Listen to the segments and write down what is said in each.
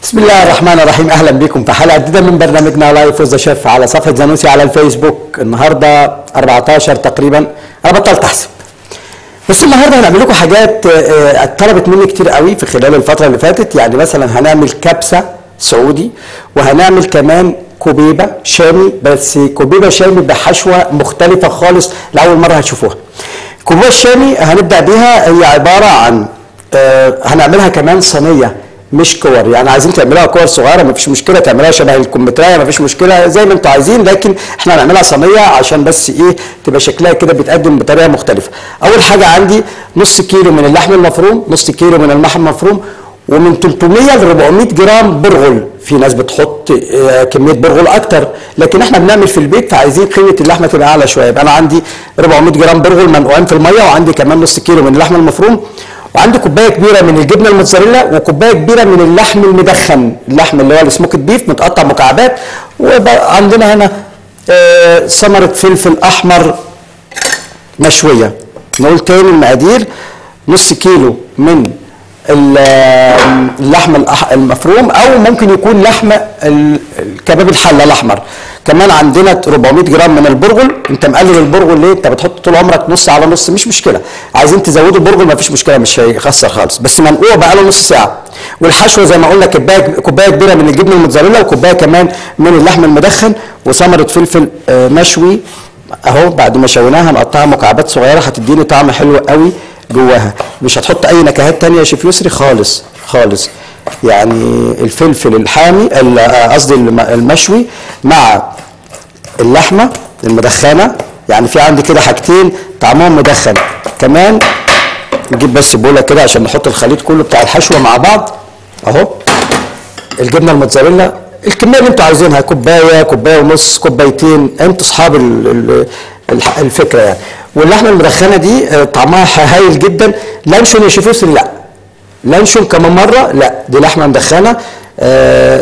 بسم الله الرحمن الرحيم. اهلا بكم في حلقه جديده من برنامجنا لايف وذ شيف على صفحه زانوسي على الفيسبوك. النهارده 14 تقريبا، انا بطلت احسب، بس النهارده هنعمل لكم حاجات اتطلبت مني كتير قوي في خلال الفتره اللي فاتت. يعني مثلا هنعمل كبسه سعودي، وهنعمل كمان كوبيبه شامي، بس كوبيبه شامي بحشوه مختلفه خالص لاول مره هتشوفوها. الكوبيبه الشامي هنبدا بيها، هي عباره عن هنعملها كمان صينيه مش كور. يعني عايزين تعملوها كور صغيره مفيش مشكله، تعملوها شبه الكمثريه مفيش مشكله، زي ما انتوا عايزين، لكن احنا هنعملها صينيه عشان بس ايه تبقى شكلها كده بيتقدم بطريقه مختلفه. اول حاجه عندي نص كيلو من اللحم المفروم، نص كيلو من اللحم المفروم، ومن 300 ل 400 جرام برغل. في ناس بتحط كميه برغل اكتر، لكن احنا بنعمل في البيت فعايزين قيمه اللحمه تبقى اعلى شويه. يبقى انا عندي 400 جرام برغل منقوعين في الميه، وعندي كمان نص كيلو من اللحم المفروم، وعندي كوبايه كبيره من الجبنه الموتزاريلا، وكوبايه كبيره من اللحم المدخن، اللحم اللي هو السموكد بيف متقطع مكعبات. وعندنا هنا ثمره فلفل احمر مشويه. نقول تاني المقادير: نص كيلو من اللحم المفروم، او ممكن يكون لحم الكباب الحله الاحمر. كمان عندنا 400 جرام من البرغل. انت مقلل البرغل ليه؟ انت بتحط طول عمرك نص على نص، مش مشكله. عايزين تزودوا البرغل مفيش مشكله، مش هيخسر خالص، بس منقوع بقاله نص ساعه. والحشوه زي ما قلنا كوبايه كبيره من الجبنه الموتزاريلا، وكوبايه كمان من اللحم المدخن، وثمره فلفل مشوي اهو. بعد ما شويناها هنقطعها مكعبات صغيره، هتديني طعم حلو قوي جواها. مش هتحط اي نكهات تانية يا شيف يسري خالص خالص. يعني الفلفل الحامي، قصدي المشوي، مع اللحمه المدخنه. يعني في عندي كده حاجتين طعمهم مدخن. كمان نجيب بس بوله كده عشان نحط الخليط كله بتاع الحشوه مع بعض اهو. الجبنه الموتزاريلا الكميه اللي انتوا عايزينها، كوبايه، كوبايه ونص، كوبايتين، انتوا اصحاب الفكره يعني. واللحمه المدخنه دي طعمها هايل جدا. لانشون يا شيف يسري؟ لا، لانشون كمان مره لا، دي لحمه مدخنه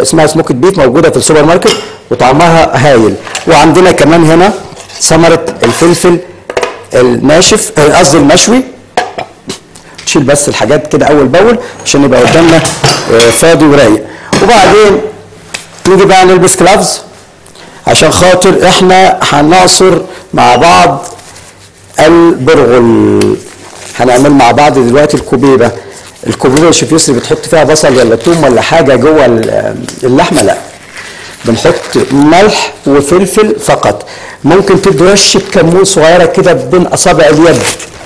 اسمها سموكد بيف، موجوده في السوبر ماركت وطعمها هايل. وعندنا كمان هنا ثمره الفلفل الناشف، قصدي المشوي. نشيل بس الحاجات كده اول باول عشان يبقى قدامنا فاضي ورايق. وبعدين نيجي بقى نلبس كلافز عشان خاطر احنا هنعصر مع بعض البرغل. هنعمل مع بعض دلوقتي الكوبيبه. الكوبيبه يا شيف يسري بتحط فيها بصل ولا توم ولا حاجه جوه اللحمه؟ لا، بنحط ملح وفلفل فقط. ممكن تدوا رشه كمون صغيره كده بين اصابع اليد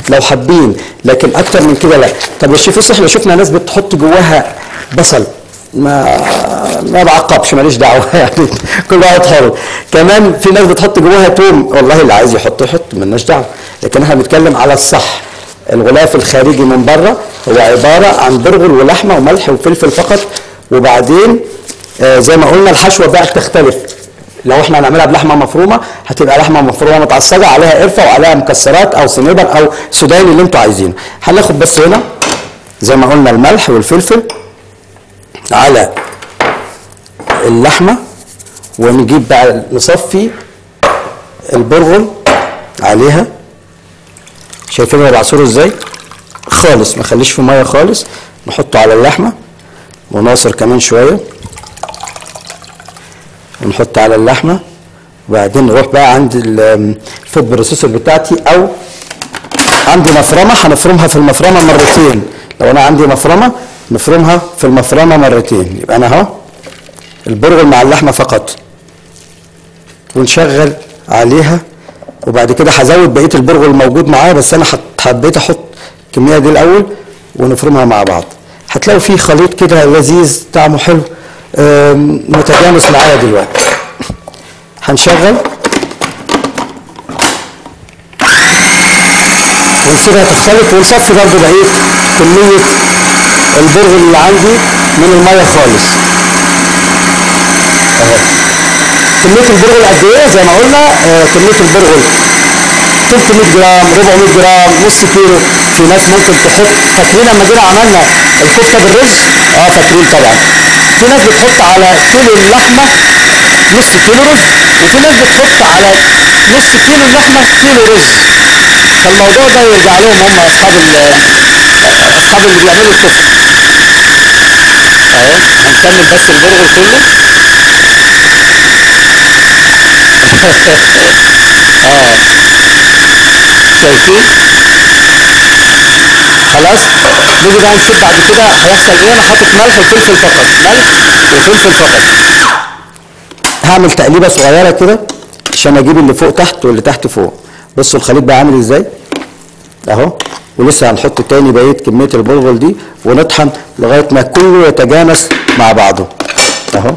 لو حابين، لكن اكتر من كده لا. طب يا شيف يسري احنا شفنا ناس بتحط جواها بصل، ما بعقبش، ماليش دعوه يعني كل واحد حر. كمان في ناس بتحط جواها توم، والله اللي عايز يحط يحط، مالناش دعوه، لكن احنا بنتكلم على الصح. الغلاف الخارجي من بره هو عباره عن برغل ولحمه وملح وفلفل فقط. وبعدين زي ما قلنا الحشوه بقى تختلف. لو احنا هنعملها بلحمه مفرومه هتبقى لحمه مفرومه متعصجه عليها قرفه وعليها مكسرات او سنيبر او سوداني اللي انتوا عايزينه. هناخد بس هنا زي ما قلنا الملح والفلفل على اللحمه، ونجيب بقى نصفي البرغل عليها. شايفين انا بعصره ازاي؟ خالص ما خليش في ميه خالص. نحطه على اللحمه ونعصر كمان شويه، ونحط على اللحمه. وبعدين نروح بقى عند الفود بروسيسور بتاعتي، او عندي مفرمه هنفرمها في المفرمه مرتين. لو انا عندي مفرمه نفرمها في المفرمه مرتين. يبقى انا اهو البرغل مع اللحمه فقط، ونشغل عليها. وبعد كده هزود بقيه البرغل الموجود معايا، بس انا حبيت احط الكميه دي الاول ونفرمها مع بعض. هتلاقوا فيه خليط كده لذيذ طعمه حلو متجانس معايا. دلوقتي هنشغل ونسيبها تختلط، ونصفي برضه بقيه كميه البرغل اللي عندي من الميه خالص اهو. كميه البرغل قد ايه؟ زي ما قلنا كميه البرغل 300 جرام، 400 جرام، نص كيلو. في ناس ممكن تحط، فاكرين لما جينا عملنا الكفته بالرز؟ فاكرين طبعا. في ناس بتحط على كيلو اللحمه نص كيلو رز، وفي ناس بتحط على نص كيلو اللحمه كيلو رز. فالموضوع ده يرجع لهم هم اصحاب اللي بيعملوا الكفته. اهو هنكمل بس البرغل كله. شايفين؟ خلاص نيجي بقى نشوف بعد كده هيحصل ايه. انا حاطط ملح وفلفل فقط، ملح وفلفل فقط. هعمل تقليبه صغيره كده عشان اجيب اللي فوق تحت واللي تحت فوق. بصوا الخليط بقى عامل ازاي اهو. ولسه هنحط تاني بقيه كميه البرغل دي ونطحن لغايه ما كله يتجانس مع بعضه اهو.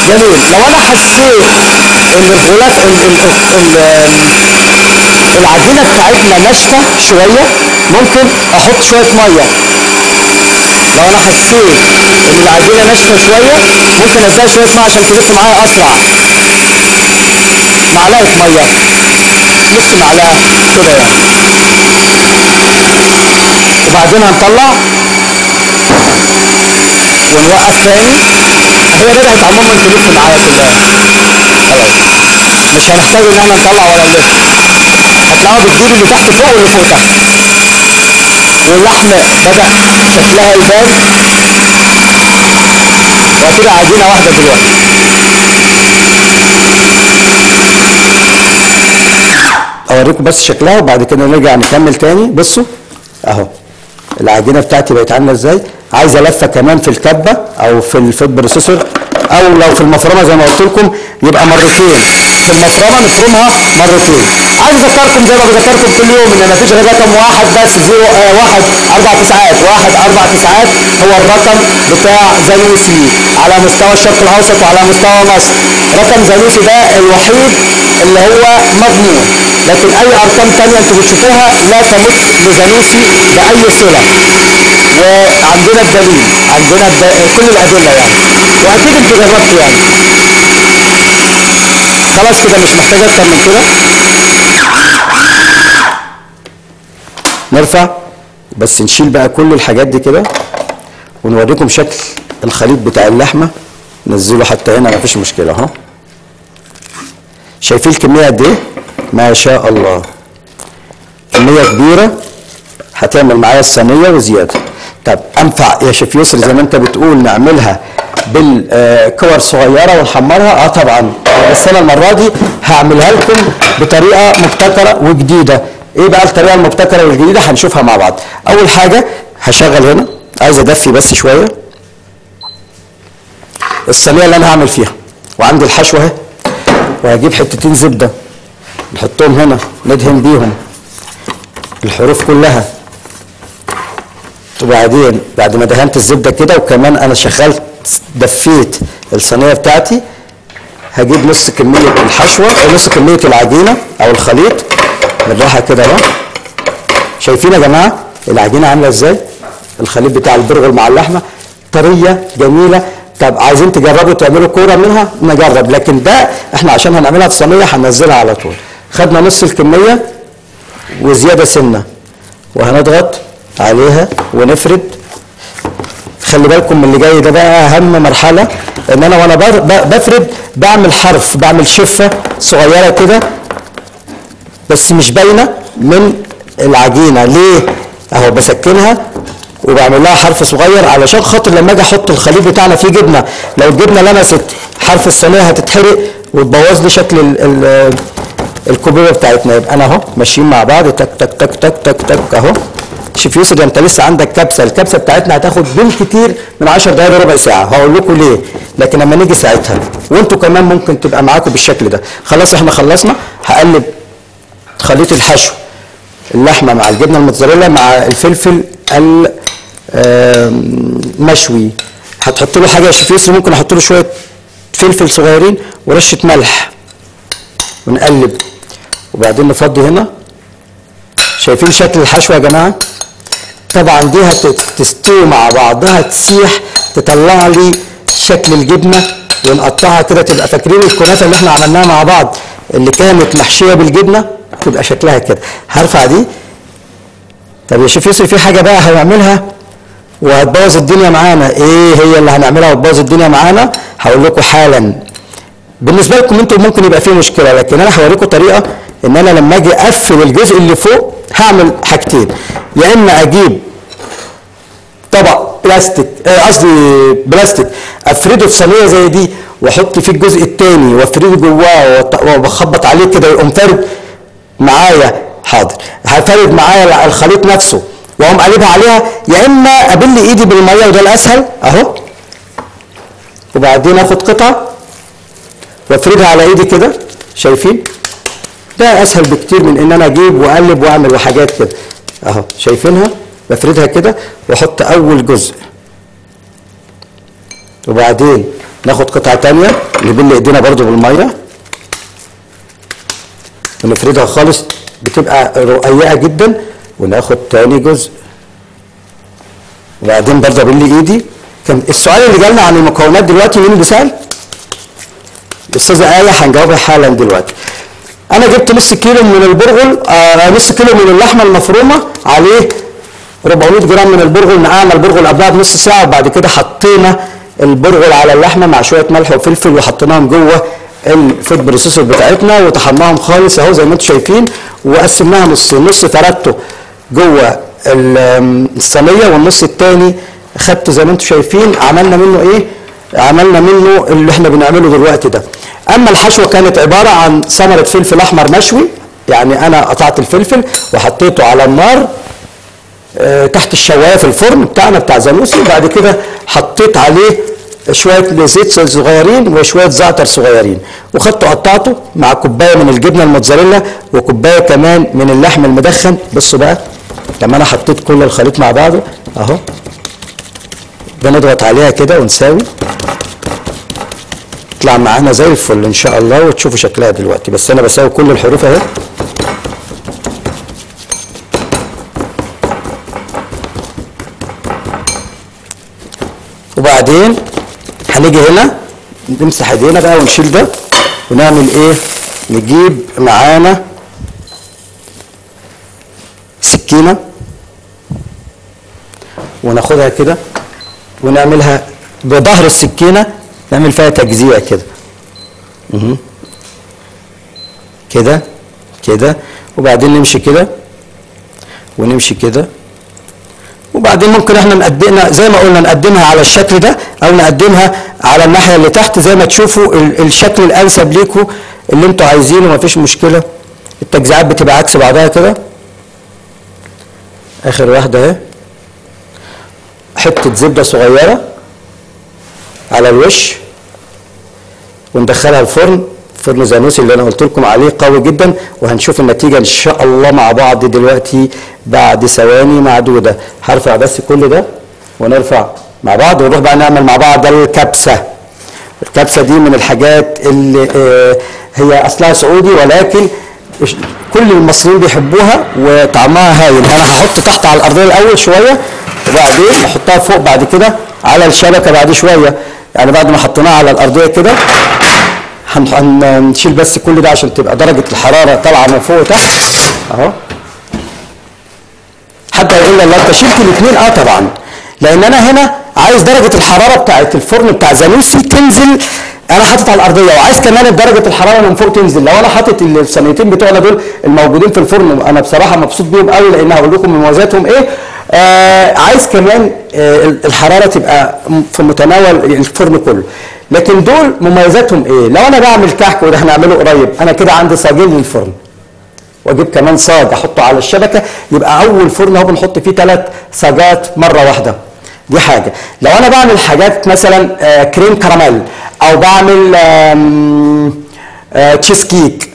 جميل. لو انا حسيت ان الغلاف العجينه بتاعتنا ناشفه شويه ممكن احط شويه ميه. لو انا حسيت ان العجينه ناشفه شويه ممكن ازود شويه ميه عشان تلف معايا اسرع. معلقه ميه، نص معلقه كده يعني. وبعدين هنطلع ونوقف تاني. هي بدأت عموما تلف معايا كلها خلاص، مش هنحتاج ان احنا نطلع ولا نلف. هتلاقوا بتجيب اللي تحت فوق واللي فوق تحت. واللحمه بدأ شكلها يبان وكده عجينه واحده دلوقتي. اوريكم بس شكلها وبعد كده نرجع نكمل تاني. بصوا اهو العجينه بتاعتي بقت عامله ازاي. عايزه لفه كمان في الكبه او في الفود بروسيسور او لو في المفرمه زي ما قلت لكم يبقى مرتين. في المفرمه نفرمها مرتين. عايز اذكركم زي ما بذكركم كل يوم ان مفيش غير رقم واحد بس، 1 4 9 1 4 9 هو الرقم بتاع زانوسي على مستوى الشرق الاوسط وعلى مستوى مصر. رقم زانوسي ده الوحيد اللي هو مضمون، لكن اي ارقام ثانيه انتوا بتشوفوها لا تمت لزانوسي باي صله. وعندنا الدليل، عندنا كل الادله يعني، واكيد انتوا جربتوا يعني. خلاص كده مش محتاج اكتر من كده. نرفع بس نشيل بقى كل الحاجات دي كده ونوريكم شكل الخليط بتاع اللحمه. نزله حتى هنا مفيش مشكله اهو. شايفين الكميه قد ايه؟ ما شاء الله كميه كبيره هتعمل معايا الصينيه وزياده. طب انفع يا شيف يسري زي ما انت بتقول نعملها بالكور صغيره ونحمرها؟ طبعا، بس انا المره دي هعملها لكم بطريقه مبتكره وجديده. ايه بقى الطريقه المبتكره والجديده؟ هنشوفها مع بعض. اول حاجه هشغل هنا، عايز ادفي بس شويه الصينيه اللي انا هعمل فيها، وعندي الحشوه اهي، وهجيب حتتين زبده نحطهم هنا ندهن بيهم الحروف كلها. وبعدين بعد ما دهنت الزبده كده وكمان انا شغلت دفيت الصينيه بتاعتي، هجيب نص كميه الحشوه او نص كميه العجينه او الخليط بالراحه كده اهو. شايفين يا جماعه العجينه عامله ازاي؟ الخليط بتاع البرغل مع اللحمه طريه جميله. طب عايزين تجربوا تعملوا كوره منها؟ نجرب، لكن ده احنا عشان هنعملها في صينيه هننزلها على طول. خدنا نص الكميه وزياده سنه وهنضغط عليها ونفرد. خلي بالكم من اللي جاي ده بقى اهم مرحله، ان انا وانا بفرد بعمل حرف، بعمل شفه صغيره كده بس مش باينه من العجينه. ليه؟ اهو بسكنها وبعمل لها حرف صغير علشان خاطر لما اجي احط الخليط بتاعنا فيه جبنه، لو الجبنه لمست حرف الصينيه هتتحرق وتبوظ لي شكل الكوبيبه بتاعتنا. يبقى انا اهو ماشيين مع بعض تك تك تك تك تك تك اهو. شيف يسري انت لسه عندك كبسه، الكبسه بتاعتنا هتاخد بالكتير من 10 دقائق لربع ساعه، هقول لكم ليه، لكن لما نيجي ساعتها وانتوا كمان ممكن تبقى معاكم بالشكل ده. خلاص احنا خلصنا. هقلب خليط الحشو اللحمه مع الجبنه الموتزاريلا مع الفلفل المشوي. هتحط له حاجه يا شيف يسري؟ ممكن احط له شويه فلفل صغيرين ورشه ملح ونقلب وبعدين نفضي هنا. شايفين شكل الحشوه يا جماعه؟ طبعا دي هتستوي مع بعضها تسيح تطلع لي شكل الجبنه ونقطعها كده. تبقى فاكرين الكنافه اللي احنا عملناها مع بعض اللي كانت محشيه بالجبنه؟ تبقى شكلها كده. هرفع دي. طب يا شيف يوسف في حاجه بقى هنعملها وهتبوظ الدنيا معانا. ايه هي اللي هنعملها وتبوظ الدنيا معانا؟ هقول لكم حالا. بالنسبه لكم انتم ممكن يبقى فيه مشكله، لكن انا هوريكم طريقه ان انا لما اجي اقفل الجزء اللي فوق هعمل حاجتين، يا اما اجيب طبق بلاستيك قصدي بلاستيك افرده في صينيه زي دي واحط فيه الجزء الثاني وافرده جواه وبخبط عليه كده يقوم فارد معايا. حاضر، هفرد معايا الخليط نفسه واقوم قلبها عليها، يا اما ابل ايدي بالميه وده الاسهل اهو، وبعدين اخد قطعه وافردها على ايدي كده، شايفين؟ ده اسهل بكتير من ان انا اجيب واقلب واعمل وحاجات كده اهو، شايفينها؟ بفردها كده واحط اول جزء وبعدين ناخد قطعه ثانيه نبل ايدينا برضو بالميه ونفردها خالص بتبقى رقيقه جدا، وناخد ثاني جزء وبعدين برضو ابل ايدي. كان السؤال اللي جالنا عن المكونات دلوقتي مين اللي سال؟ الاستاذه آية، هنجاوبها حالا دلوقتي. انا جبت نص كيلو من البرغل، نص كيلو من اللحمه المفرومه، عليه 400 جرام من البرغل. نقعنا البرغل قبلها بنص ساعه، وبعد كده حطينا البرغل على اللحمه مع شويه ملح وفلفل وحطيناهم جوه الفود بروسيسور بتاعتنا وطحناهم خالص اهو زي ما انتم شايفين، وقسمناها نصين، نص فردته جوه الصينيه والنص الثاني خدته زي ما انتم شايفين. عملنا منه ايه؟ عملنا منه اللي احنا بنعمله دلوقتي ده. اما الحشوه كانت عباره عن ثمره فلفل احمر مشوي، يعني انا قطعت الفلفل وحطيته على النار تحت الشوايه في الفرن بتاعنا بتاع زانوسي، وبعد كده حطيت عليه شويه زيت صغيرين وشويه زعتر صغيرين، وخدته قطعته مع كوبايه من الجبنه الموتزاريلا وكوبايه كمان من اللحم المدخن. بصوا بقى لما انا حطيت كل الخليط مع بعضه اهو، بنضغط عليها كده ونساوي، تطلع معانا زي الفل ان شاء الله، وتشوفوا شكلها دلوقتي. بس انا بساوي كل الحروف اهي. وبعدين هنيجي هنا نمسح ايدينا بقى ونشيل ده ونعمل ايه؟ نجيب معانا سكينه وناخدها كده ونعملها بظهر السكينه، نعمل فيها تجزيع كده كده كده، وبعدين نمشي كده ونمشي كده، وبعدين ممكن احنا نقدمها زي ما قلنا نقدمها على الشكل ده او نقدمها على الناحيه اللي تحت زي ما تشوفوا الشكل الانسب ليكم اللي انتوا عايزينه، مفيش مشكله. التجزيعات بتبقى عكس بعضها كده. اخر واحده اهي، حته زبده صغيره على الوش وندخلها الفرن، فرن زانوسي اللي انا قلت لكم عليه قوي جدا، وهنشوف النتيجه ان شاء الله مع بعض دلوقتي بعد ثواني معدوده. هرفع بس كل ده ونرفع مع بعض ونروح بقى نعمل مع بعض الكبسه. الكبسه دي من الحاجات اللي هي اصلها سعودي ولكن كل المصريين بيحبوها وطعمها هايل. انا هحط تحت على الارضيه الاول شويه وبعدين احطها فوق بعد كده على الشبكه بعد شويه، يعني بعد ما حطيناها على الارضيه كده هنشيل بس كل ده عشان تبقى درجه الحراره طالعه من فوق وتحت اهو. حد هيقول لي انت شلت الاثنين؟ طبعا، لان انا هنا عايز درجه الحراره بتاعت الفرن بتاع زانوسي تنزل، انا حاطط على الارضيه وعايز كمان درجه الحراره من فوق تنزل. لو انا حاطط الصينيتين بتوعنا دول الموجودين في الفرن انا بصراحه مبسوط بيهم قوي، لان هقول لكم مميزاتهم ايه. عايز كمان الحراره تبقى في متناول الفرن كله، لكن دول مميزاتهم ايه؟ لو انا بعمل كحك وده هنعمله قريب، انا كده عندي صاجين للفرن واجيب كمان صاج احطه على الشبكه، يبقى اول فرن اهو بنحط فيه 3 صاجات مره واحده. دي حاجه. لو انا بعمل حاجات مثلا كريم كراميل او بعمل تشيز كيك،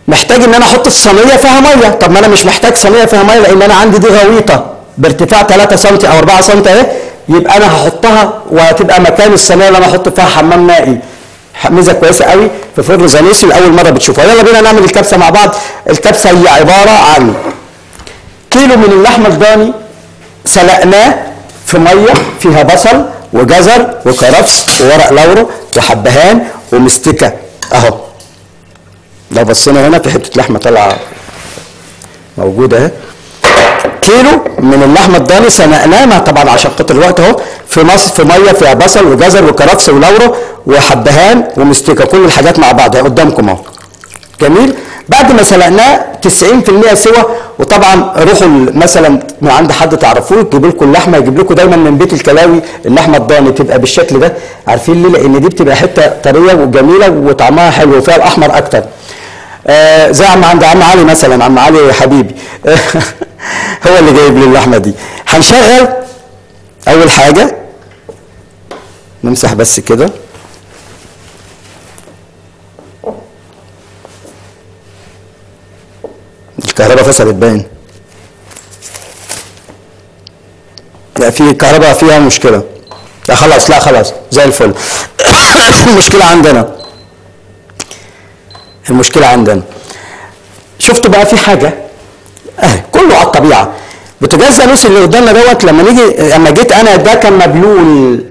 محتاج ان انا احط الصينيه فيها ميه. طب ما انا مش محتاج صينيه فيها ميه لان انا عندي دي غويطه بارتفاع 3 سم او 4 سم اهي، يبقى انا هحطها وهتبقى مكان الصينيه اللي انا احط فيها حمام مائي. ميزه كويسه قوي في فرن زانوسي لاول مره بتشوفها. يلا بينا نعمل الكبسه مع بعض. الكبسه هي عباره عن كيلو من اللحمه الضاني سلقناه في ميه فيها بصل وجزر وكرفس وورق لورو وحبهان ومستكه اهو. لو بصينا هنا في حته لحمه طالعه موجوده اهي. كيلو من اللحمه الضاني سلقناها طبعا عشان خاطر الوقت اهو في مصر في ميه فيها بصل وجزر وكرفس ولورو وحبهان ومستكه، كل الحاجات مع بعضها قدامكم اهو. جميل. بعد ما سلقناه 90% سوا، وطبعا روحوا مثلا من عند حد تعرفوه يجيب لكم اللحمه، يجيب لكم دايما من بيت الكلاوي اللحمه الضاني تبقى بالشكل ده، عارفين ليه؟ لان دي بتبقى حته طريه وجميله وطعمها حلو وفيها الاحمر اكتر. زي عند عم علي مثلا، عم علي حبيبي هو اللي جايب لي اللحمه دي. هنشغل اول حاجه، نمسح بس كده. الكهرباء فصلت باين. لا في الكهرباء فيها مشكله. لا خلاص، لا خلاص زي الفل. المشكله عندنا شفتوا بقى في حاجه كله على الطبيعه. بوتاجاز زانوس اللي قدامنا دوت لما جيت انا ده كان مبلول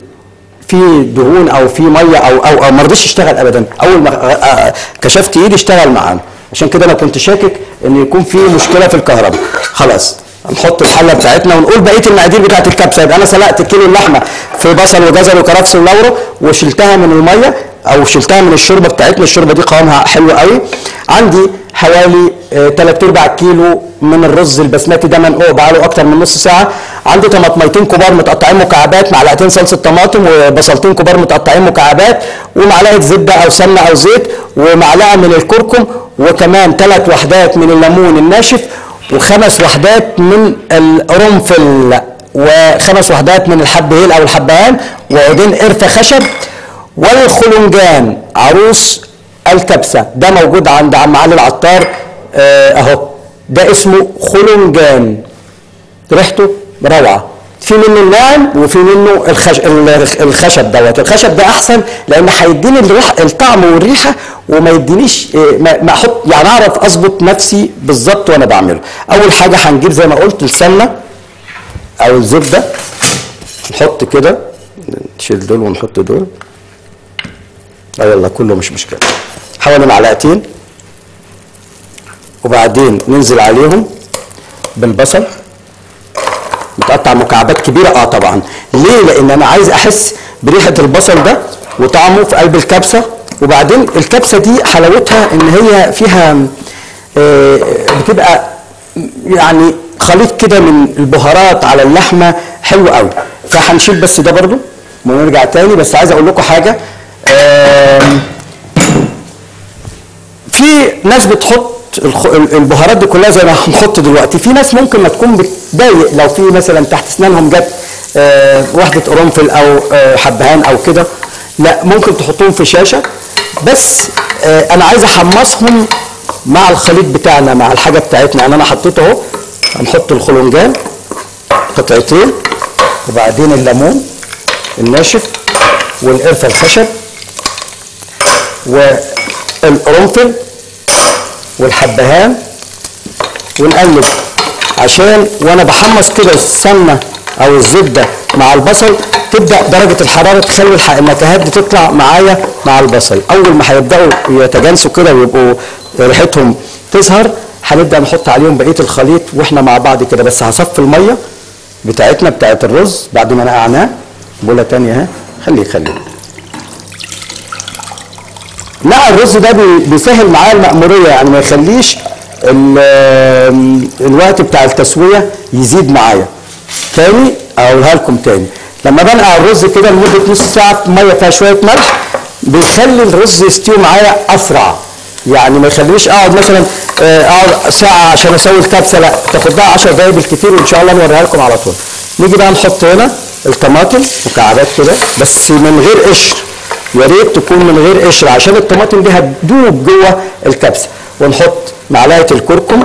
في دهون او في ميه او ما رضيش يشتغل ابدا. اول ما كشفت ايدي اشتغل معانا، عشان كده انا كنت شاكك ان يكون في مشكله في الكهرباء. خلاص نحط الحله بتاعتنا ونقول بقيه المقادير بتاعت الكبسه. يبقى انا سلقت كيلو اللحمه في بصل وجزر وكرفس ولورو، وشلتها من الميه او شلتها من الشوربه بتاعتنا. الشوربه دي قوامها حلو قوي. عندي حوالي 3/4 كيلو من الرز البسمتي ده منقوع بقاله اكتر من نص ساعه. عندي طماطميتين كبار متقطعين مكعبات، معلقتين صلصه طماطم، وبصلتين كبار متقطعين مكعبات، ومعلقه زبده او سمنه او زيت، ومعلقه من الكركم، وكمان 3 وحدات من الليمون الناشف، و5 وحدات من القرنفل، و5 وحدات من الحب هيل او الحبهان، وعودين قرفه خشب، والخلنجان عروس الكبسه ده موجود عند عم علي العطار اهو. ده اسمه خلنجان، ريحته روعه. في منه الناعم وفي منه الخشب دوت. الخشب ده احسن لان هيديني الطعم والريحه، وما يدينيش ما احط يعني اعرف اظبط نفسي بالظبط وانا بعمله. اول حاجه هنجيب زي ما قلت السمنه او الزبده، نحط كده، نشيل دول ونحط دول. يلا كله مش مشكله. حوالي معلقتين، وبعدين ننزل عليهم بالبصل متقطع مكعبات كبيره. طبعا ليه؟ لان انا عايز احس بريحه البصل ده وطعمه في قلب الكبسه. وبعدين الكبسه دي حلاوتها ان هي فيها بتبقى يعني خليط كده من البهارات على اللحمه حلو قوي. فهنشيل بس ده برضو ونرجع تاني. بس عايز اقول لكم حاجه، في ناس بتحط البهارات دي كلها زي ما هنحط دلوقتي. في ناس ممكن ما تكون بتضايق لو في مثلا تحت اسنانهم جت وحده قرنفل او حبهان او كده، لا ممكن تحطوهم في شاشه. بس انا عايز احمصهم مع الخليط بتاعنا مع الحاجه بتاعتنا. يعني انا حطيته اهو. هنحط الخلنجان قطعتين، وبعدين الليمون الناشف، والقرفه الخشب، والقرنفل، والحبهان، ونقلب عشان وانا بحمص كده السمنه او الزبده مع البصل تبدا درجه الحراره تخلي النكهات دي تطلع معايا مع البصل. اول ما هيبداوا يتجانسوا كده ويبقوا ريحتهم تظهر، هنبدا نحط عليهم بقيه الخليط واحنا مع بعض كده. بس هصفي الميه بتاعتنا بتاعت الرز بعد ما نقعناه. بوله ثانيه اهي، خليه لا الرز ده بيسهل معايا المأمورية، يعني ما يخليش الوقت بتاع التسوية يزيد معايا. تاني اقولها لكم تاني، لما بنقع الرز كده لمدة نص ساعة في مية فيها شوية ملح بيخلي الرز يستوي معايا أسرع. يعني ما يخلينيش اقعد مثلا اقعد ساعة عشان اسوي الكبسة، لا تاخد لها 10 دقايق بالكثير، وان شاء الله نوريها لكم على طول. نيجي بقى نحط هنا الطماطم مكعبات كده بس من غير قشر، يا ريت تكون من غير قشر عشان الطماطم دي هتدوب جوه الكبسه. ونحط معلقه الكركم،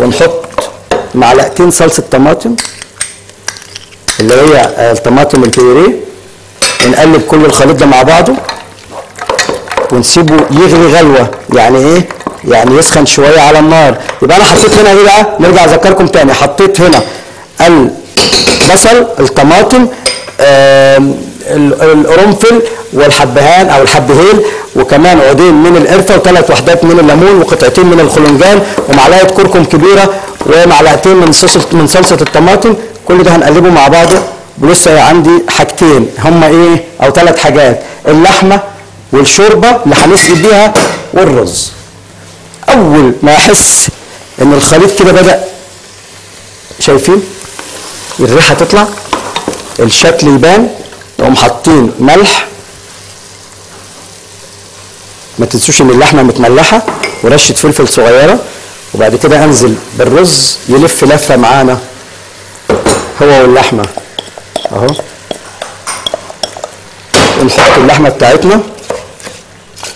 ونحط معلقتين صلصه طماطم اللي هي الطماطم البيوريه، ونقلب كل الخليط ده مع بعضه ونسيبه يغلي غلوه. يعني ايه؟ يعني يسخن شويه على النار. يبقى انا حطيت هنا ايه بقى؟ نرجع اذكركم تاني. حطيت هنا البصل، الطماطم، القرنفل والحبهان او الحبهيل، وكمان عودين من القرفه وثلاث وحدات من الليمون وقطعتين من الخلنجان ومعلقه كركم كبيره ومعلقتين من صلصه الطماطم. كل ده هنقلبه مع بعضه. ولسه عندي حاجتين هما ايه او ثلاث حاجات، اللحمه والشوربه اللي هنسقي بيها والرز. اول ما احس ان الخليط كده بدا، شايفين الريحه تطلع، الشكل يبان، نقوم حاطين ملح، ما تنسوش ان اللحمه متملحه، ورشه فلفل صغيره، وبعد كده انزل بالرز يلف لفه معانا هو واللحمه اهو. ونحط اللحمه بتاعتنا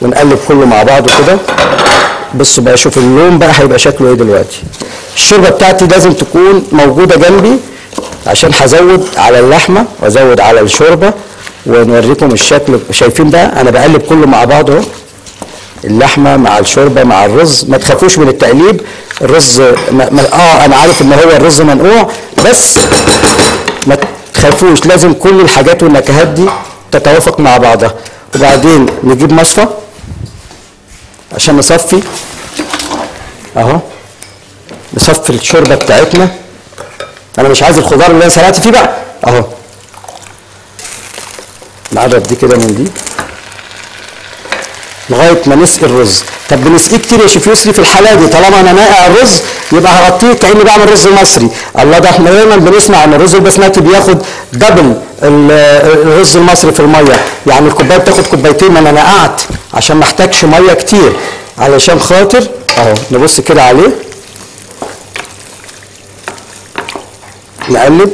ونقلب كله مع بعضه كده. بصوا بقى، شوف اللون بقى هيبقى شكله ايه دلوقتي. الشوربه بتاعتي لازم تكون موجوده جنبي عشان هزود على اللحمه وازود على الشوربه ونوريكم الشكل. شايفين بقى انا بقلب كله مع بعضه اهو، اللحمه مع الشوربه مع الرز. ما تخافوش من التقليب، الرز انا عارف ان هو الرز منقوع، بس ما تخافوش، لازم كل الحاجات والنكهات دي تتوافق مع بعضها. وبعدين نجيب مصفى عشان نصفي اهو، نصفي الشوربه بتاعتنا. انا مش عايز الخضار اللي انا سلقت فيه بقى اهو. نعرف دي كده من دي لغايه ما نسقي الرز. طب بنسقيه كتير يا شيف يسري في الحاله دي؟ طالما انا ناقع الرز يبقى هغطيه كاني بعمل رز مصري. الله، ده احنا دايما بنسمع ان الرز البسمتي بياخد دبل الرز المصري في الميه، يعني الكوبايه بتاخد كوبايتين، ما انا نقعت عشان ما احتاجش ميه كتير، علشان خاطر اهو. نبص كده عليه، نقلب،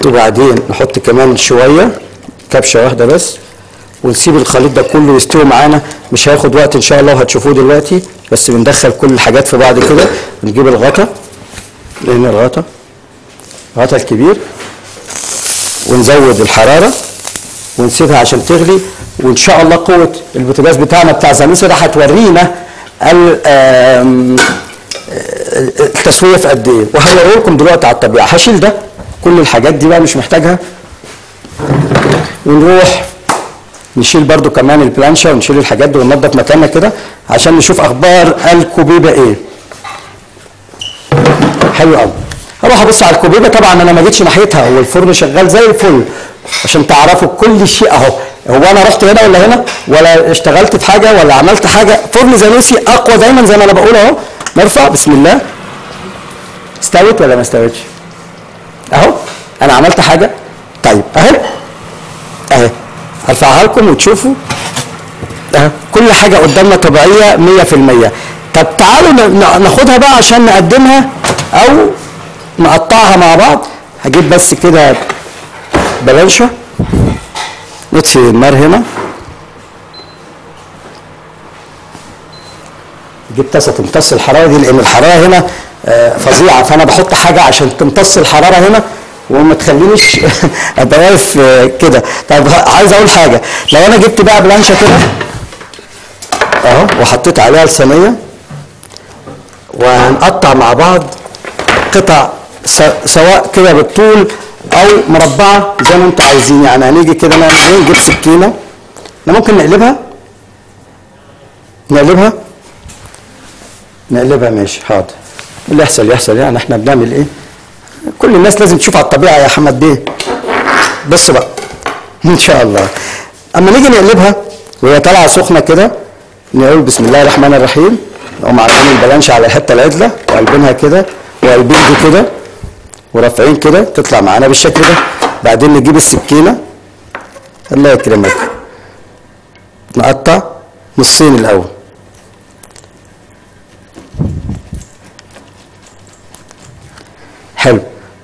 وبعدين نحط كمان شويه، كبشه واحده بس، ونسيب الخليط ده كله يستوي معانا. مش هياخد وقت ان شاء الله وهتشوفوه دلوقتي، بس بندخل كل الحاجات في بعض كده. نجيب الغطا، لان الغطا الكبير، ونزود الحراره ونسيبها عشان تغلي. وان شاء الله قوه البوتاجاز بتاعنا بتاع زانوسي ده هتورينا التسويه في قد ايه، وهوريه لكم دلوقتي على الطبيعه. هشيل ده، كل الحاجات دي بقى مش محتاجها، ونروح نشيل برضو كمان البلانشا ونشيل الحاجات دي وننضف مكاننا كده عشان نشوف اخبار الكوبيبه ايه. حلو قوي. هروح ابص على الكوبيبه، طبعا انا ما جيتش ناحيتها والفرن شغال زي الفل عشان تعرفوا كل شيء اهو. هو انا رحت هنا ولا هنا ولا اشتغلت في حاجه ولا عملت حاجه؟ فرن زانوسي اقوى دايما زي ما انا بقول اهو. نرفع بسم الله. استوت ولا ما استوتش؟ اهو انا عملت حاجه. طيب اهي اهي هرفعها لكم وتشوفوا اهي كل حاجه قدامنا طبيعيه 100%. طب تعالوا ناخدها بقى عشان نقدمها او نقطعها مع بعض. هجيب بس كده بلانشة، نطفي النار هنا، جيب طاسه تمتص الحراره دي لان الحراره هنا فظيعه، فانا بحط حاجه عشان تمتص الحراره هنا وما تخلينيش ابقى واقف كده. طب عايز اقول حاجه، لو انا جبت بقى بلانشه كده اهو وحطيت عليها الصينيه وهنقطع مع بعض قطع سواء كده بالطول او مربعه زي ما انتوا عايزين. يعني هنيجي كده نعمل ايه؟ نجيب سكينه، احنا ممكن نقلبها ماشي حاضر، اللي يحصل يحصل. يعني احنا بنعمل ايه؟ كل الناس لازم تشوف على الطبيعه يا حمد بيه. بص بقى ان شاء الله اما نيجي نقلبها وهي طالعه سخنه كده، نقول بسم الله الرحمن الرحيم، نقوم عاملين البلانشه على الحته العدله وقلبينها كده وقلبين دي كده ورافعين كده، تطلع معانا بالشكل ده. بعدين نجيب السكينه، الله يكرمك، نقطع نصين الاول، حلو.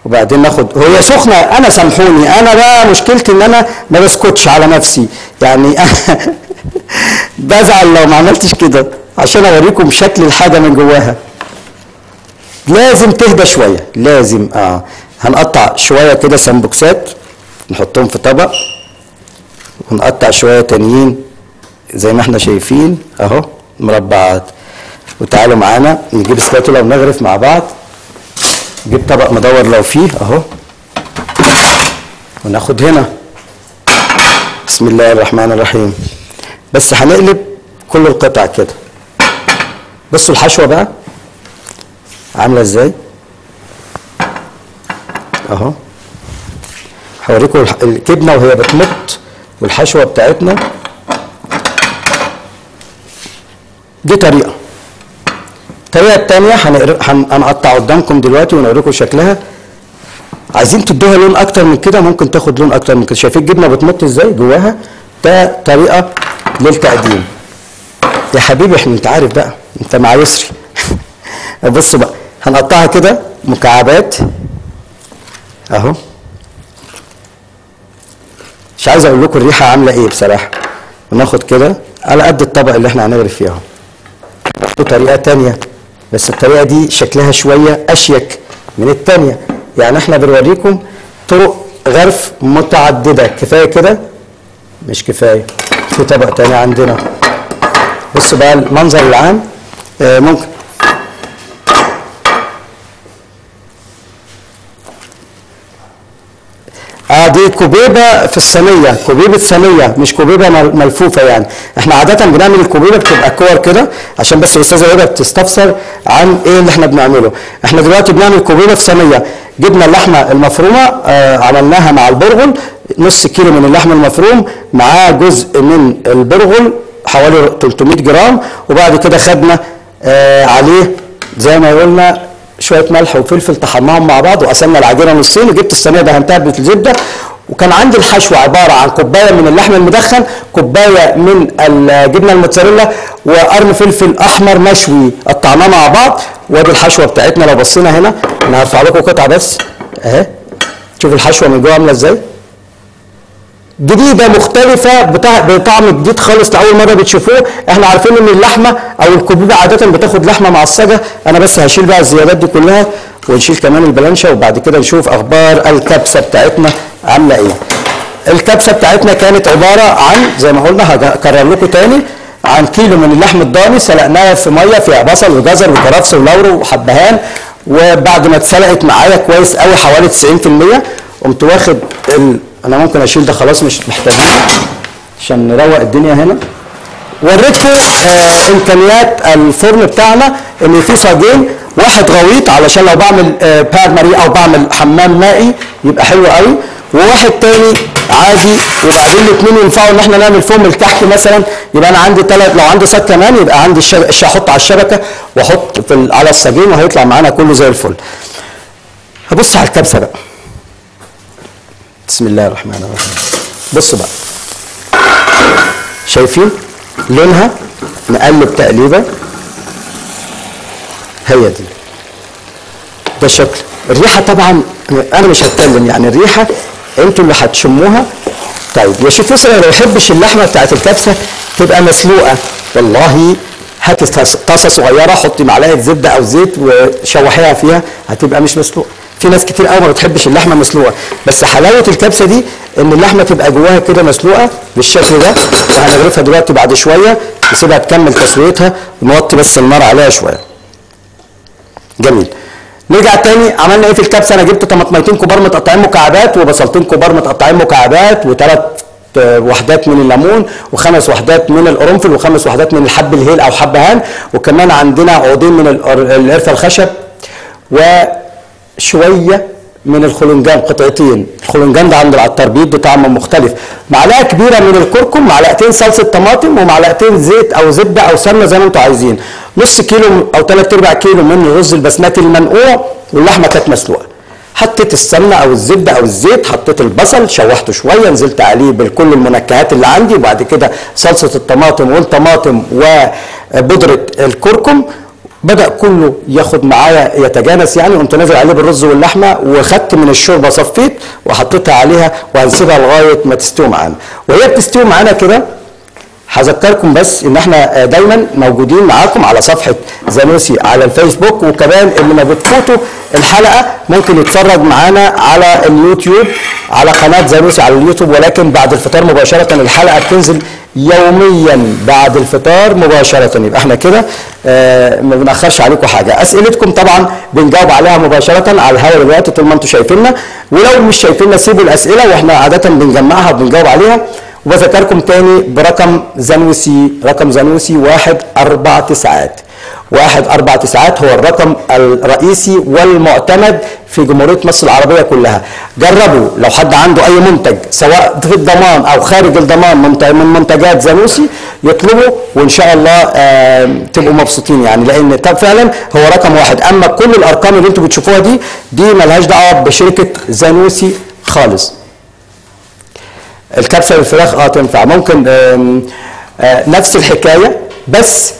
وبعدين ناخد، وهي سخنه انا سامحوني، انا بقى مشكلتي ان انا ما بسكتش على نفسي، يعني بزعل لو ما عملتش كده عشان اوريكم شكل الحاجه من جواها. لازم تهدى شويه، لازم هنقطع شويه كده سمبوكسات نحطهم في طبق، ونقطع شويه تانيين زي ما احنا شايفين اهو مربعات. وتعالوا معانا نجيب سباتولا ونغرف مع بعض. نجيب طبق مدور لو فيه اهو، وناخد هنا بسم الله الرحمن الرحيم. بس هنقلب كل القطع كده. بصوا الحشوه بقى عامله ازاي اهو. هوريكم الجبنه وهي بتمط والحشوه بتاعتنا. دي طريقه. الطريقه الثانيه هنقطع قدامكم دلوقتي ونوريكم شكلها. عايزين تدوها لون اكتر من كده ممكن تاخد لون اكتر من كده. شايفين الجبنه بتمط ازاي جواها؟ ده طريقه للتقديم. يا حبيبي احنا انت عارف بقى انت مع يسري. بص بقى هنقطعها كده مكعبات اهو. مش عايز اقول لكم الريحه عامله ايه بصراحه. وناخد كده على قد الطبق اللي احنا هنغرف فيه اهو. طريقه تانيه بس الطريقه دي شكلها شويه اشيك من التانيه. يعني احنا بنوريكم طرق غرف متعدده. كفايه كده؟ مش كفايه، في طبق تاني عندنا. بص بقى المنظر العام. ممكن دي كوبيبه في الصينيه، كوبيبه صينيه مش كوبيبه ملفوفه. يعني احنا عاده بنعمل الكوبيبه بتبقى كور كده عشان بس الاستاذه هبه بتستفسر عن ايه اللي احنا بنعمله. احنا دلوقتي بنعمل كوبيبه في صينيه. جبنا اللحمه المفرومه عملناها مع البرغل، نص كيلو من اللحم المفروم معاه جزء من البرغل حوالي 300 جرام، وبعد كده خدنا عليه زي ما قلنا شويه ملح وفلفل طحناهم مع بعض وقسمنا العجينه نصين، وجبت الصينيه دهنتها بالزبده. وكان عندي الحشوه عباره عن كوبايه من اللحم المدخن، كوبايه من الجبنه الموتزاريلا، وقرن فلفل احمر مشوي قطعناه مع بعض. وادي الحشوه بتاعتنا. لو بصينا هنا انا هرفع لكم قطعه بس اهي. شوف الحشوه من جوه عامله ازاي. جديده مختلفه بطعم جديد خالص لاول مره بتشوفوه. احنا عارفين ان اللحمه او الكبيبه عاده بتاخد لحمه معصجه. انا بس هشيل بقى الزيادات دي كلها ونشيل كمان البلانشه، وبعد كده نشوف اخبار الكبسه بتاعتنا عامله ايه. الكبسه بتاعتنا كانت عباره عن زي ما قلنا هكرر لكم تاني عن كيلو من اللحم الضاني سلقناها في ميه فيها بصل وجزر وكرفس ولورو وحبهان. وبعد ما اتسلقت معايا كويس قوي حوالي 90% قمت واخد انا ممكن اشيل ده خلاص مش محتاجين عشان نروق الدنيا هنا. وريتكم امكانيات الفرن بتاعنا ان في صاجين، واحد غويط علشان لو بعمل بار ماري او بعمل حمام مائي يبقى حلو قوي، وواحد تاني عادي. وبعدين الاثنين ينفعوا ان احنا نعمل فوم الكحك مثلا. يبقى انا عندي لو عندي صاج كمان يبقى عندي احط على الشبكه واحط على الصاجين وهيطلع معانا كله زي الفل. هبص على الكبسه بقى. بسم الله الرحمن الرحيم. بصوا بقى شايفين لونها؟ نقلب تقليبه هي دي. ده الشكل. الريحه طبعا انا مش هتكلم، يعني الريحه انتوا اللي هتشموها. طيب يا شيخ يسرا لو ما يحبش اللحمه بتاعت الكبسه تبقى مسلوقه، والله هاتي طاسه صغيره حطي معلقه زبده او زيت وشوحيها فيها هتبقى مش مسلوقه. في ناس كتير قوي ما بتحبش اللحمه مسلوقه، بس حلاوه الكبسه دي ان اللحمه تبقى جواها كده مسلوقه بالشكل ده. وهنغرفها دلوقتي بعد شويه نسيبها تكمل تسويتها ونوطي بس النار عليها شويه. جميل. نرجع تاني عملنا ايه في الكبسه؟ انا جبت طماطميتين كبار متقطعين مكعبات وبصلتين كبار متقطعين مكعبات وثلاث وحدات من الليمون وخمس وحدات من القرنفل وخمس وحدات من الحب الهيل او حبهان، وكمان عندنا عودين من القرفه الخشب وشويه من الخلنجان قطعتين. الخلنجان ده عند العطار بيدي طعم مختلف. معلقه كبيره من الكركم، معلقتين صلصه طماطم، ومعلقتين زيت او زبده او سمنه زي ما انتم عايزين. نص كيلو او 3/4 كيلو من الرز البسمتي المنقوع، واللحمه كانت مسلوقه. حطيت السمنه او الزبده او الزيت، حطيت البصل شوحته شويه، نزلت عليه بكل المنكهات اللي عندي، وبعد كده صلصه الطماطم والطماطم وبودره الكركم. بدأ كله ياخد معايا يتجانس يعني. قمت نازل عليه بالرز واللحمه وخدت من الشوربه صفيت وحطيتها عليها وهنسيبها لغايه ما تستوي معانا. وهي بتستوي معانا كده هذكركم بس ان احنا دايما موجودين معاكم على صفحه زانوسي على الفيسبوك، وكمان اللي ما بتفوتوا الحلقه ممكن يتفرج معانا على اليوتيوب على قناه زانوسي على اليوتيوب، ولكن بعد الفطار مباشره. الحلقه بتنزل يوميا بعد الفطار مباشره. يبقى احنا كده ما بنأخرش عليكم حاجه. اسئلتكم طبعا بنجاوب عليها مباشره على الهواء دلوقتي طول ما انتم شايفيننا، ولو مش شايفيننا سيبوا الاسئله واحنا عاده بنجمعها وبنجاوب عليها. وبذكركم تاني برقم زانوسي، رقم زانوسي 149. 149 هو الرقم الرئيسي والمعتمد في جمهورية مصر العربية كلها. جربوا لو حد عنده أي منتج سواء في الضمان أو خارج الضمان من منتجات زانوسي يطلبوا، وإن شاء الله تبقوا مبسوطين يعني، لأن فعلا هو رقم واحد. أما كل الأرقام اللي أنتم بتشوفوها دي ملهاش دعوة بشركة زانوسي خالص. الكبسة بالفراخ تنفع، ممكن نفس الحكاية، بس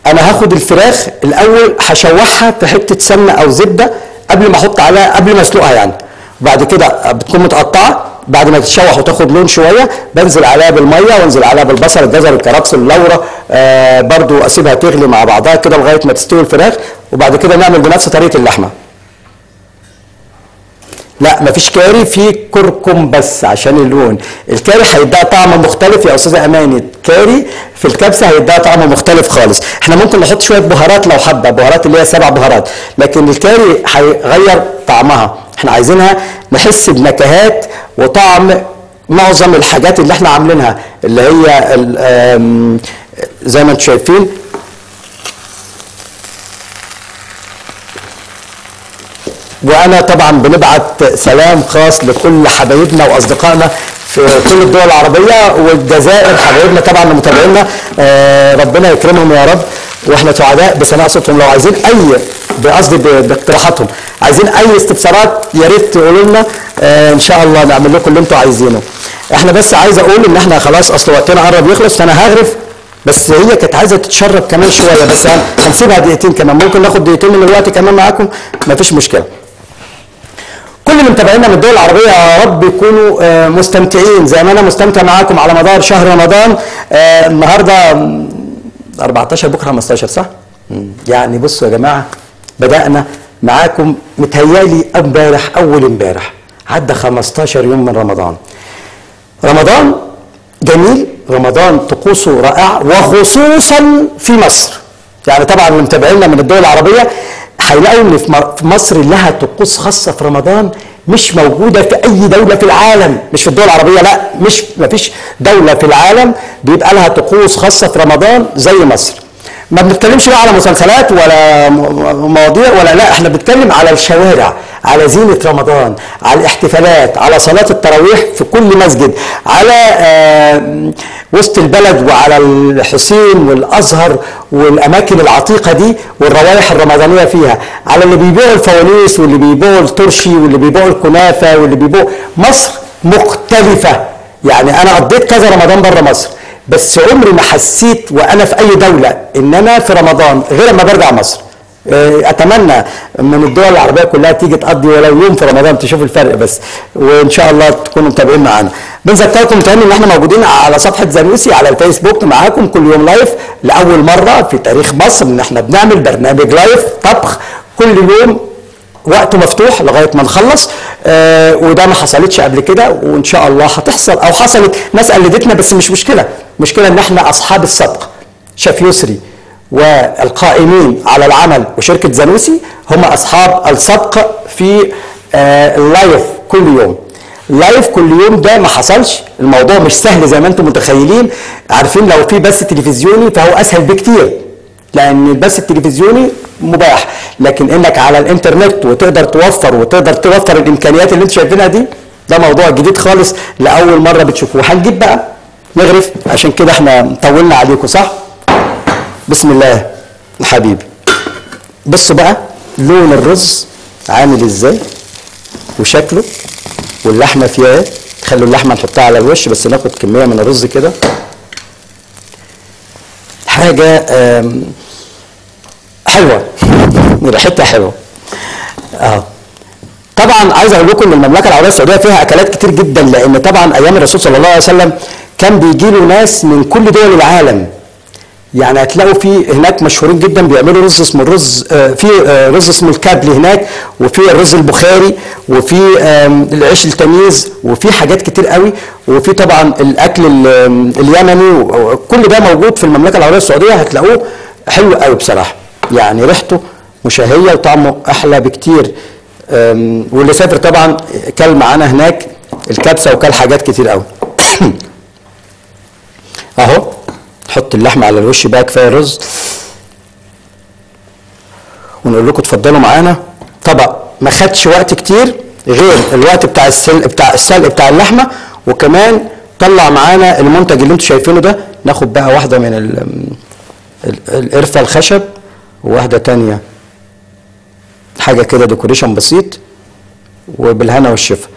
انا هاخد الفراخ الاول هشوحها في حته سمنه او زبده قبل ما احط عليها، قبل ما اسلقها يعني، وبعد كده بتكون متقطعه. بعد ما تتشوح وتاخد لون شويه بنزل عليها بالميه، وانزل عليها بالبصل، الجزر، الكرفس، اللورة، برضو اسيبها تغلي مع بعضها كده لغايه ما تستوي الفراخ، وبعد كده نعمل بنفس طريقه اللحمه. لا مفيش كاري، في كركم بس عشان اللون. الكاري هيديها طعم مختلف يا استاذه اماني، الكاري في الكبسه هيديها طعم مختلف خالص. احنا ممكن نحط شويه بهارات لو حابه، بهارات اللي هي 7 بهارات، لكن الكاري هيغير طعمها. احنا عايزينها نحس بنكهات وطعم معظم الحاجات اللي احنا عاملينها، اللي هي زي ما انتم شايفين. وانا طبعا بنبعت سلام خاص لكل حبايبنا واصدقائنا في كل الدول العربيه والجزائر، حبايبنا طبعا متابعينا، ربنا يكرمهم يا رب، واحنا سعداء بسماع صوتهم. لو عايزين اي بقصدي باقتراحاتهم، عايزين اي استفسارات يا ريت تقولوا لنا، ان شاء الله نعمل لكم اللي انتم عايزينه. احنا بس عايز اقول ان احنا خلاص اصل وقتنا قرب يخلص، فانا هغرف، بس هي كانت عايزه تتشرب كمان شويه، بس هنسيبها دقيقتين كمان، ممكن ناخد دقيقتين من الوقت كمان معاكم، مفيش مشكله. كل اللي متابعينا من الدول العربيه يا رب يكونوا مستمتعين زي ما انا مستمتع معاكم على مدار شهر رمضان. النهارده 14 بكره 15 صح؟ يعني بصوا يا جماعه، بدانا معاكم متهيالي امبارح، اول امبارح عدى 15 يوم من رمضان. رمضان جميل، رمضان طقوسه رائعه، وخصوصا في مصر. يعني طبعا اللي متابعينا من الدول العربيه هيلاقوا ان في مصر لها طقوس خاصه في رمضان مش موجوده في اي دوله في العالم، مش في الدول العربيه، لا مفيش دوله في العالم بيبقى لها طقوس خاصه في رمضان زي مصر. ما بنتكلمش بقى على مسلسلات ولا مواضيع ولا، لا احنا بنتكلم على الشوارع، على زينة رمضان، على الاحتفالات، على صلاة التراويح في كل مسجد، على وسط البلد، وعلى الحسين والأزهر والأماكن العتيقة دي والروائح الرمضانية فيها، على اللي بيبيعوا الفوانيس واللي بيبيعوا الترشي واللي بيبيعوا الكنافة واللي بيبيعوا. مصر مختلفة، يعني أنا قضيت كذا رمضان بره مصر، بس عمري ما حسيت وانا في اي دوله ان انا في رمضان غير لما برجع مصر. اتمنى من الدول العربيه كلها تيجي تقضي ولو يوم في رمضان تشوف الفرق بس، وان شاء الله تكونوا متابعين معانا. بنذكركم تاني ان احنا موجودين على صفحه زانوسي على الفيسبوك معاكم كل يوم لايف، لاول مره في تاريخ مصر ان احنا بنعمل برنامج لايف طبخ كل يوم، وقته مفتوح لغايه ما نخلص. وده ما حصلتش قبل كده، وان شاء الله هتحصل، او حصلت ناس قلدتنا بس مش مشكله، مشكله ان احنا اصحاب السبق. شيف يسري والقائمين على العمل وشركه زانوسي هم اصحاب السبق في اللايف كل يوم. اللايف كل يوم ده ما حصلش، الموضوع مش سهل زي ما انتم متخيلين. عارفين لو في بث تلفزيوني فهو اسهل بكتير، لان البث التلفزيوني مباح، لكن انك على الانترنت وتقدر توفر الامكانيات اللي انتم شايفينها دي، ده موضوع جديد خالص لاول مره بتشوفوه. هنجيب بقى نغرف، عشان كده احنا طولنا عليكم صح؟ بسم الله يا حبيبي. بصوا بقى لون الرز عامل ازاي وشكله، واللحمه فيها ايه. خلوا اللحمه نحطها على الوش، بس ناخد كميه من الرز كده، حاجه حلوه ريحتها حلوه. طبعا عايز اقول لكم ان المملكه العربيه السعوديه فيها اكلات كتير جدا، لان طبعا ايام الرسول صلى الله عليه وسلم كان بيجي له ناس من كل دول العالم. يعني هتلاقوا في هناك مشهورين جدا بيعملوا رز اسمه في رز اسمه الكابلي هناك، وفي الرز البخاري، وفي العيش التميز، وفي حاجات كتير قوي، وفي طبعا الاكل اليمني، كل ده موجود في المملكه العربيه السعوديه. هتلاقوه حلو قوي بصراحه، يعني ريحته مشهيه وطعمه احلى بكتير. واللي سافر طبعا كل معانا هناك الكبسه وكل حاجات كتير قوي. نحط اللحمه على الوش بقى، كفايه رز، ونقول لكم اتفضلوا معانا. طبق ما خدش وقت كتير غير الوقت بتاع السلق بتاع اللحمه، وكمان طلع معانا المنتج اللي انتم شايفينه ده. ناخد بقى واحده من القرفه الخشب، وواحده تانيه حاجه كده ديكوريشن بسيط، وبالهنا والشفا.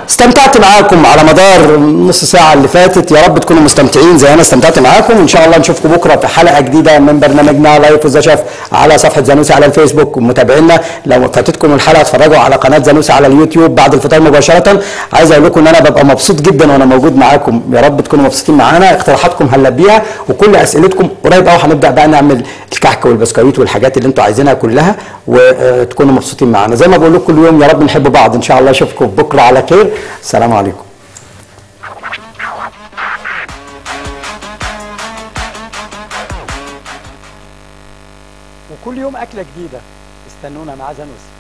استمتعت معاكم على مدار نص ساعة اللي فاتت، يا رب تكونوا مستمتعين زي أنا استمتعت معاكم، وإن شاء الله نشوفكم بكرة في حلقة جديدة من برنامجنا لايف وذ شيف على صفحة زانوسي على الفيسبوك. ومتابعينا لو فاتتكم الحلقة اتفرجوا على قناة زانوسي على اليوتيوب بعد الفطار مباشرة. عايز أقول لكم إن أنا ببقى مبسوط جدا وأنا موجود معاكم، يا رب تكونوا مبسوطين معانا. اقتراحاتكم هنلبيها، وكل أسئلتكم قريب قوي هنبدأ بقى نعمل الكحك والبسكويت والحاجات اللي أنتوا عايزينها كلها، وتكونوا مبسوطين معانا. زي ما بقول لكم كل يوم، يا رب نحب بعض إن شاء الله. أشوفكم بكرة على خير. السلام عليكم. وكل يوم أكلة جديدة، استنونا مع زانوسي.